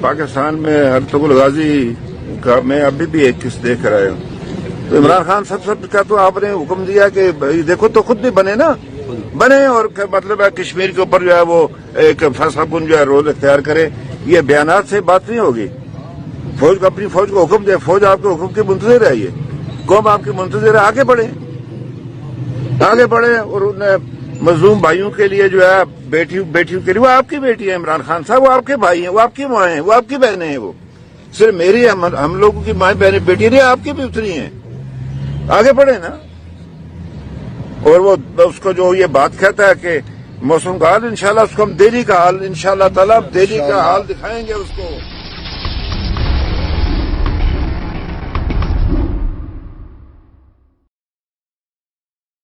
پاکستان میں ارطغرل الغازی کا میں ابھی بھی ایک قسط دیکھ کر آیا ہوں. تو عمران خان سب کا تو آپ نے حکم دیا کہ دیکھو تو خود بھی بنے نا، بنے اور مطلب ہے کشمیر کے اوپر جو ہے وہ ایک فیصلہ کن جو ہے رول اختیار کرے. یہ بیانات سے بات نہیں ہوگی. فوج کو اپنی فوج کو حکم دے، فوج آپ کے حکم کی منتظر ہے، یہ قوم آپ کی منتظر ہے. آگے بڑھے اور ان مظلوم بھائیوں کے لیے جو ہے بیٹیوں کے لیے، وہ آپ کی بیٹی ہے عمران خان صاحب، وہ آپ کے بھائی ہیں، وہ آپ کی مائیں ہیں، وہ آپ کی بہنیں ہیں. وہ صرف میری ہم لوگوں کی مائیں بہنیں بیٹی نہیں، آپ کی بھی اتنی ہیں. آگے بڑھے نا. اور وہ اس کو جو یہ بات کہتا ہے کہ موسم کا حال انشاءاللہ، اس کو ہم دہلی کا حال انشاءاللہ تعالی دہلی کا حال دکھائیں گے اس کو.